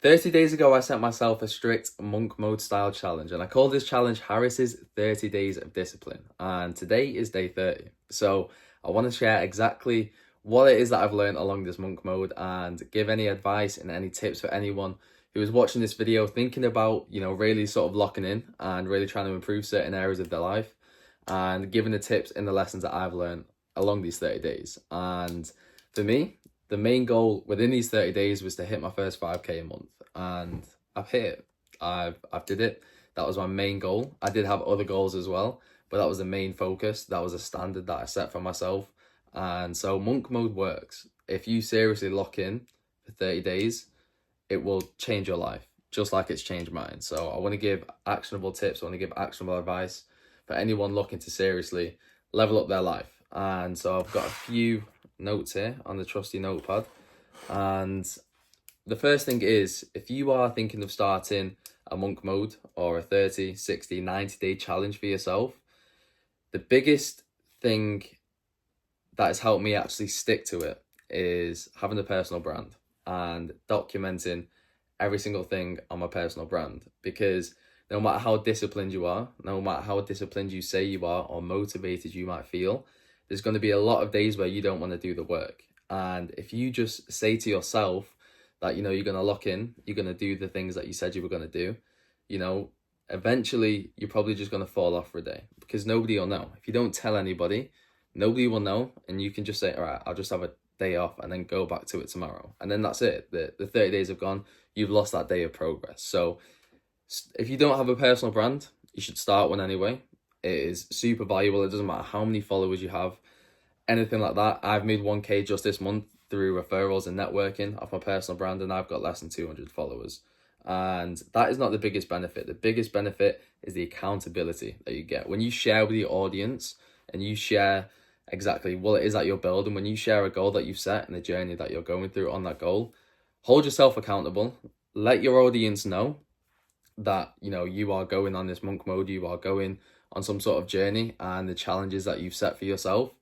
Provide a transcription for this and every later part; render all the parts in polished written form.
30 days ago, I set myself a strict monk mode style challenge, and I call this challenge Harris's 30 Days of Discipline. And today is day 30. So I want to share exactly what it is that I've learned along this monk mode and give any advice and any tips for anyone who is watching this video thinking about, really sort of locking in and really trying to improve certain areas of their life and giving the tips and the lessons that I've learned along these 30 days. And for me, the main goal within these 30 days was to hit my first 5K a month, and I've hit it. I've did it. That was my main goal. I did have other goals as well, but that was the main focus. That was a standard that I set for myself. And so monk mode works. If you seriously lock in for 30 days, it will change your life, just like it's changed mine. So I want to give actionable tips. I want to give actionable advice for anyone looking to seriously level up their life. And so I've got a few notes here on the trusty notepad. And the first thing is, if you are thinking of starting a monk mode or a 30, 60, 90-day challenge for yourself, the biggest thing that has helped me actually stick to it is having a personal brand and documenting every single thing on my personal brand. Because no matter how disciplined you are, no matter how disciplined you say you are or motivated you might feel, there's going to be a lot of days where you don't want to do the work. And if you just say to yourself that, you're going to lock in, you're going to do the things that you said you were going to do, eventually you're probably just going to fall off for a day because nobody will know. If you don't tell anybody, nobody will know. And you can just say, all right, I'll just have a day off and then go back to it tomorrow. And then that's it. The 30 days have gone. You've lost that day of progress. So if you don't have a personal brand, you should start one anyway. It is super valuable. It doesn't matter how many followers you have, anything like that. I've made 1K just this month through referrals and networking off my personal brand, and I've got less than 200 followers. And that is not the biggest benefit. The biggest benefit is the accountability that you get. When you share with your audience and you share exactly what it is that you're building, when you share a goal that you've set and the journey that you're going through on that goal, hold yourself accountable. Let your audience know that, you are going on this monk mode, you are going on some sort of journey and the challenges that you've set for yourself.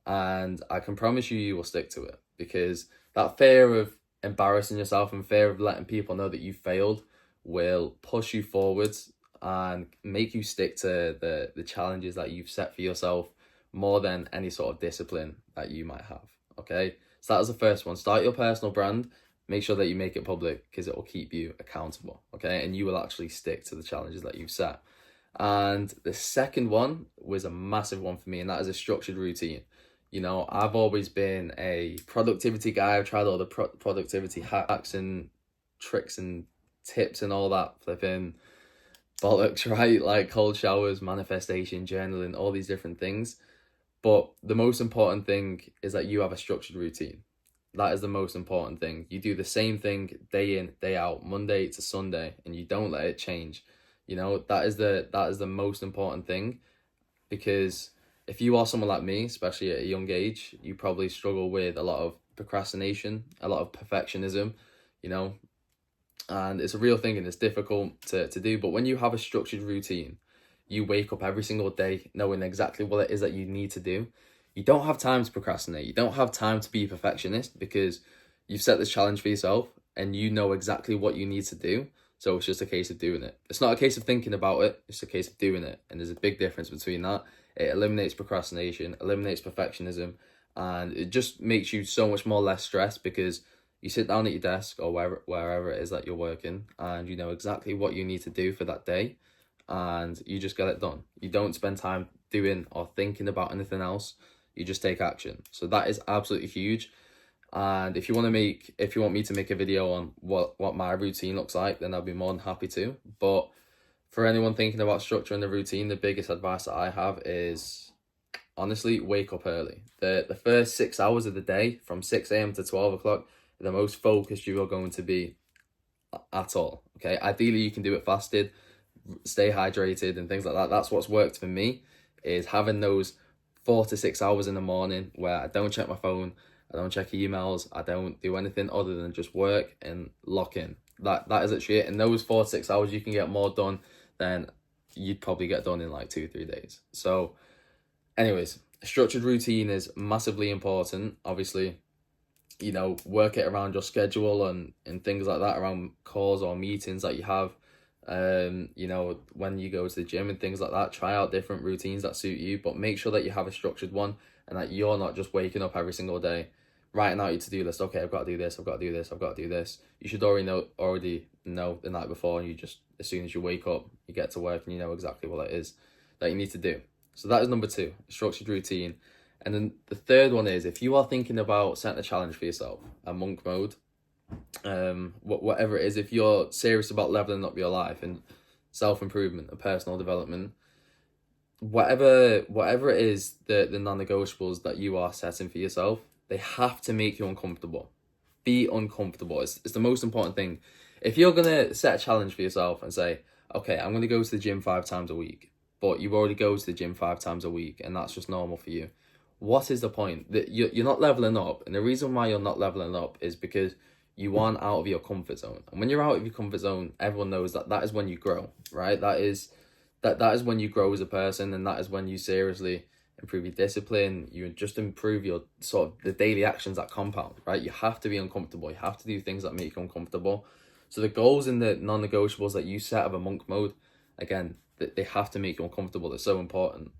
And I can promise you, you will stick to it, because that fear of embarrassing yourself and fear of letting people know that you failed will push you forwards and make you stick to the challenges that you've set for yourself more than any sort of discipline that you might have. Okay, so that was the first one. Start your personal brand. Make sure that you make it public, because it will keep you accountable. Okay, and you will actually stick to the challenges that you've set. And the second one was a massive one for me, and that is a structured routine. I've always been a productivity guy. I've tried all the productivity hacks and tricks and tips and all that flipping bollocks, right? Like cold showers, manifestation, journaling, all these different things. But the most important thing is that you have a structured routine. That is the most important thing. You do the same thing day in, day out, Monday to Sunday, and you don't let it change. That is the most important thing, because if you are someone like me, especially at a young age, you probably struggle with a lot of procrastination, a lot of perfectionism, and it's a real thing and it's difficult to do. But when you have a structured routine, you wake up every single day knowing exactly what it is that you need to do. You don't have time to procrastinate. You don't have time to be a perfectionist, because you've set this challenge for yourself and you know exactly what you need to do. So it's just a case of doing it. It's not a case of thinking about it. It's a case of doing it. And there's a big difference between that. It eliminates procrastination, eliminates perfectionism, and it just makes you so much more less stressed, because you sit down at your desk or wherever it is that you're working, and you know exactly what you need to do for that day, and you just get it done. You don't spend time doing or thinking about anything else. You just take action. So that is absolutely huge. And if you want me to make a video on what my routine looks like, then I'll be more than happy to. But for anyone thinking about structuring the routine, the biggest advice that I have is, honestly, wake up early. The first 6 hours of the day, from 6 a.m. to 12 o'clock, are the most focused you are going to be at all. Okay, ideally you can do it fasted, stay hydrated and things like that. That's what's worked for me, is having those 4 to 6 hours in the morning where I don't check my phone, I don't check emails, I don't do anything other than just work and lock in. That is actually it. In those 4 to 6 hours, you can get more done than you'd probably get done in like 2-3 days. So anyways, a structured routine is massively important. Obviously, you know, work it around your schedule and things like that, around calls or meetings that you have. You know, when you go to the gym and things like that, try out different routines that suit you, but make sure that you have a structured one and that you're not just waking up every single day writing out your to-do list. Okay, I've got to do this, I've got to do this, I've got to do this. You should already know the night before, and you just, as soon as you wake up, you get to work and you know exactly what it is that you need to do. So that is number 2, structured routine. And then the third one is, if you are thinking about setting a challenge for yourself, a monk mode, whatever it is, if you're serious about leveling up your life and self-improvement and personal development, whatever it is, the non-negotiables that you are setting for yourself, they have to make you uncomfortable. Be uncomfortable. It's the most important thing. If you're gonna set a challenge for yourself and say, okay, I'm gonna go to the gym 5 times a week, but you already go to the gym 5 times a week and that's just normal for you, what is the point? That you're not leveling up, and the reason why you're not leveling up is because you aren't out of your comfort zone. And when you're out of your comfort zone, everyone knows that is when you grow, right? That is when you grow as a person, and that is when you seriously improve your discipline. You just improve your sort of the daily actions that compound, right? You have to be uncomfortable. You have to do things that make you uncomfortable. So the goals and the non-negotiables that you set of a monk mode, again, they have to make you uncomfortable. They're so important.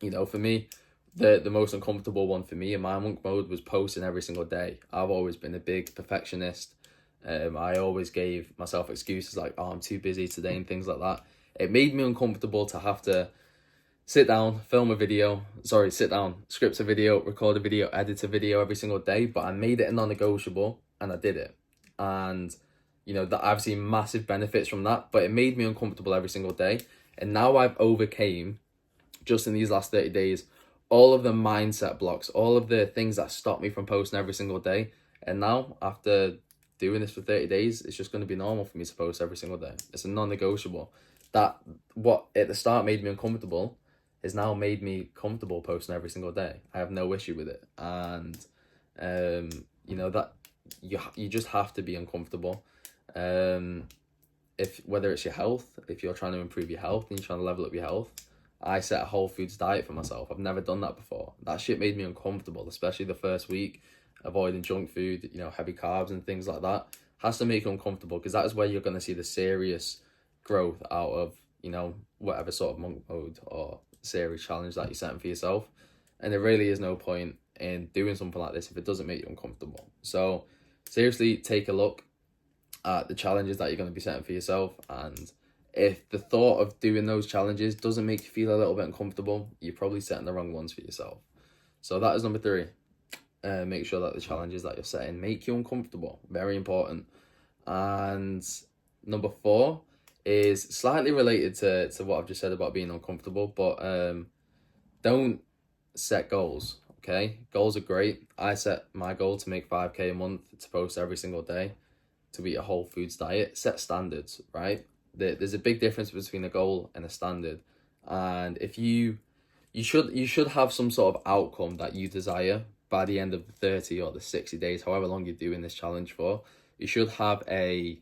You know, for me, the most uncomfortable one for me in my monk mode was posting every single day. I've always been a big perfectionist. I always gave myself excuses like, oh, I'm too busy today and things like that. It made me uncomfortable to have to sit down, script a video, record a video, edit a video every single day, but I made it a non-negotiable and I did it. And, you know, that I've seen massive benefits from that, but it made me uncomfortable every single day. And now I've overcame, just in these last 30 days, all of the mindset blocks, all of the things that stop me from posting every single day. And now, after doing this for 30 days, it's just going to be normal for me to post every single day. It's a non-negotiable. That what at the start made me uncomfortable has now made me comfortable posting every single day. I have no issue with it. And you know, that you just have to be uncomfortable. If whether it's your health, if you're trying to improve your health and you're trying to level up your health, I set a whole foods diet for myself. I've never done that before. That shit made me uncomfortable, especially the first week. Avoiding junk food, you know, heavy carbs and things like that has to make you uncomfortable, because that is where you're going to see the serious growth out of, you know, whatever sort of monk mode or series challenge that you're setting for yourself. And there really is no point in doing something like this if it doesn't make you uncomfortable. So seriously, take a look at the challenges that you're going to be setting for yourself, and if the thought of doing those challenges doesn't make you feel a little bit uncomfortable, you're probably setting the wrong ones for yourself. So that is number 3. Make sure that the challenges that you're setting make you uncomfortable. Very important. And number 4 is slightly related to what I've just said about being uncomfortable, but don't set goals, okay? Goals are great. I set my goal to make 5K a month, to post every single day, to eat a whole foods diet. Set standards, right? There's a big difference between a goal and a standard, and if you should have some sort of outcome that you desire by the end of the 30 or the 60 days, however long you're doing this challenge for. You should have an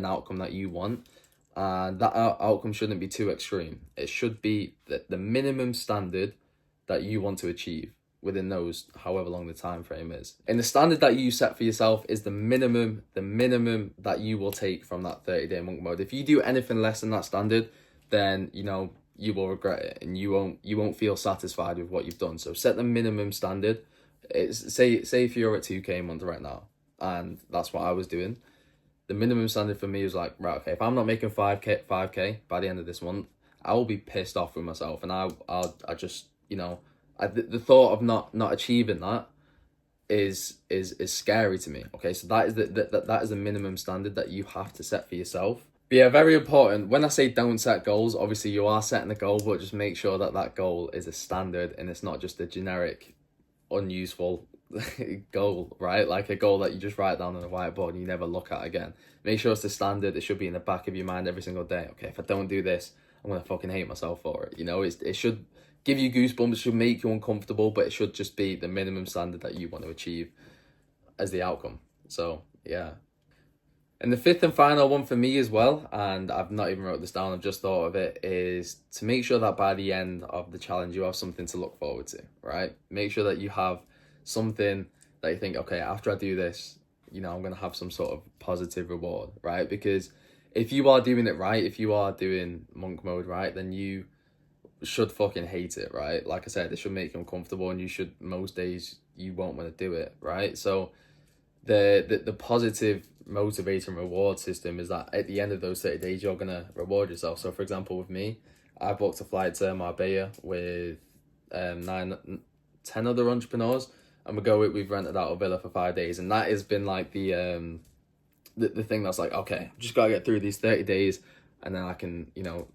outcome that you want, and that outcome shouldn't be too extreme. It should be the minimum standard that you want to achieve within those, however long the time frame is. And the standard that you set for yourself is the minimum that you will take from that 30-day monk mode. If you do anything less than that standard, then, you know, you will regret it, and you won't feel satisfied with what you've done. So set the minimum standard. It's say if you're at 2K a month right now, and that's what I was doing. The minimum standard for me was like, right, okay, if I'm not making 5K by the end of this month, I will be pissed off with myself, and I just, you know, the thought of not achieving that is scary to me. Okay, so that is the minimum standard that you have to set for yourself. But yeah, very important. When I say don't set goals, obviously you are setting a goal, but just make sure that goal is a standard and it's not just a generic, unuseful goal, right? Like a goal that you just write down on a whiteboard and you never look at again. Make sure it's the standard. It should be in the back of your mind every single day. Okay, if I don't do this, I'm gonna fucking hate myself for it. You know, it should give you goosebumps, it should make you uncomfortable, but it should just be the minimum standard that you want to achieve as the outcome. So yeah. And the 5th and final one for me as well, and I've not even wrote this down, I've just thought of it, is to make sure that by the end of the challenge you have something to look forward to, right? Make sure that you have something that you think, okay, after I do this, you know, I'm going to have some sort of positive reward, right? Because if you are doing it right, if you are doing monk mode right, then you should fucking hate it, right? Like I said, it should make you uncomfortable, and you should, most days you won't want to do it, right? So the positive motivating reward system is that at the end of those 30 days you're gonna reward yourself. So for example, with me, I booked a flight to Marbella with 10 other entrepreneurs, and we've rented out a villa for 5 days, and that has been like the thing that's like, okay, just gotta get through these 30 days, and then I can, you know,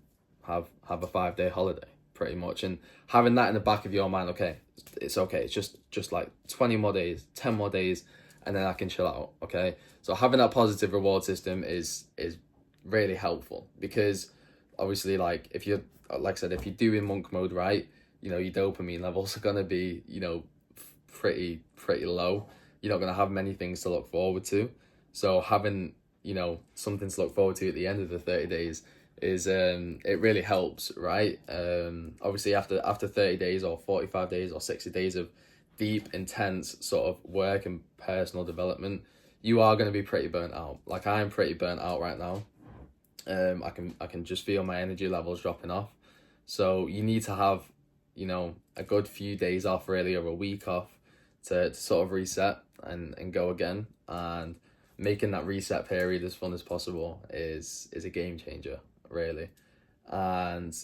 have a 5 day holiday pretty much. And having that in the back of your mind, okay, it's okay, it's just like 20 more days, 10 more days, and then I can chill out. Okay, so having that positive reward system is really helpful, because obviously, like, if you're, like I said, if you're doing monk mode right, you know, your dopamine levels are gonna be, you know, pretty low. You're not gonna have many things to look forward to. So having, you know, something to look forward to at the end of the 30 days is it really helps, right? Obviously after 30 days or 45 days or 60 days of deep, intense sort of work and personal development, you are going to be pretty burnt out. Like, I'm pretty burnt out right now. I can just feel my energy levels dropping off. So you need to have, you know, a good few days off, really, or a week off to sort of reset and go again. And making that reset period as fun as possible is a game changer, really. And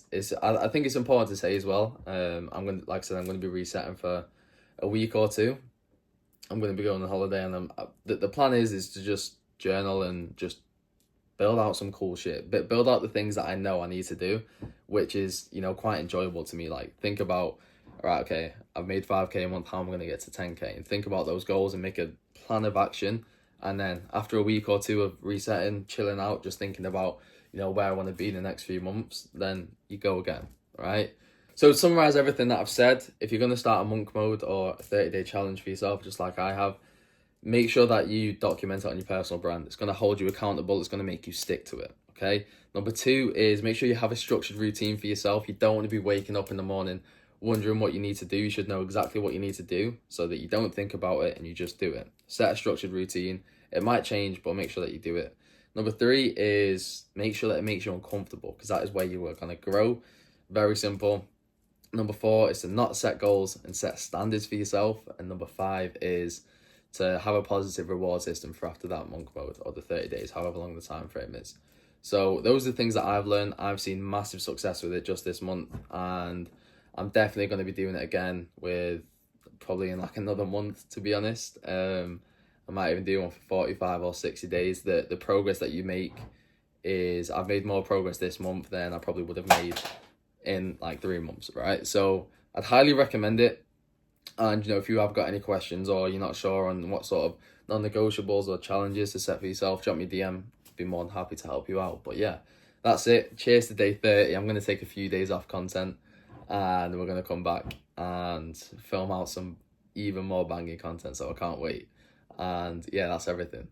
I think it's important to say as well, I'm gonna, like I said, I'm gonna be resetting for a week or two. I'm gonna be going on holiday, and the plan is to just journal and just build out some cool shit, but build out the things that I know I need to do, which is, you know, quite enjoyable to me. Like, think about, all right, okay, I've made 5K a month, how am I going to get to 10K? And think about those goals and make a plan of action. And then after a week or two of resetting, chilling out, just thinking about, you know, where I want to be in the next few months, then you go again, right? So to summarize everything that I've said, if you're going to start a monk mode or a 30-day challenge for yourself, just like I have, make sure that you document it on your personal brand. It's going to hold you accountable. It's going to make you stick to it, okay? Number 2 is make sure you have a structured routine for yourself. You don't want to be waking up in the morning wondering what you need to do. You should know exactly what you need to do so that you don't think about it and you just do it. Set a structured routine. It might change, but make sure that you do it. Number 3 is make sure that it makes you uncomfortable, because that is where you are going to grow. Very simple. Number 4 is to not set goals and set standards for yourself. And number 5 is to have a positive reward system for after that monk mode or the 30 days, however long the time frame is. So those are the things that I've learned. I've seen massive success with it just this month, and I'm definitely going to be doing it again with probably in like another month, to be honest. I might even do one for 45 or 60 days. The progress that you make is, I've made more progress this month than I probably would have made in like 3 months, right? So I'd highly recommend it. And, you know, if you have got any questions or you're not sure on what sort of non-negotiables or challenges to set for yourself, drop me a DM. I'd be more than happy to help you out. But yeah, that's it. Cheers to day 30. I'm going to take a few days off content, and we're going to come back and film out some even more banging content. So I can't wait. And yeah, that's everything.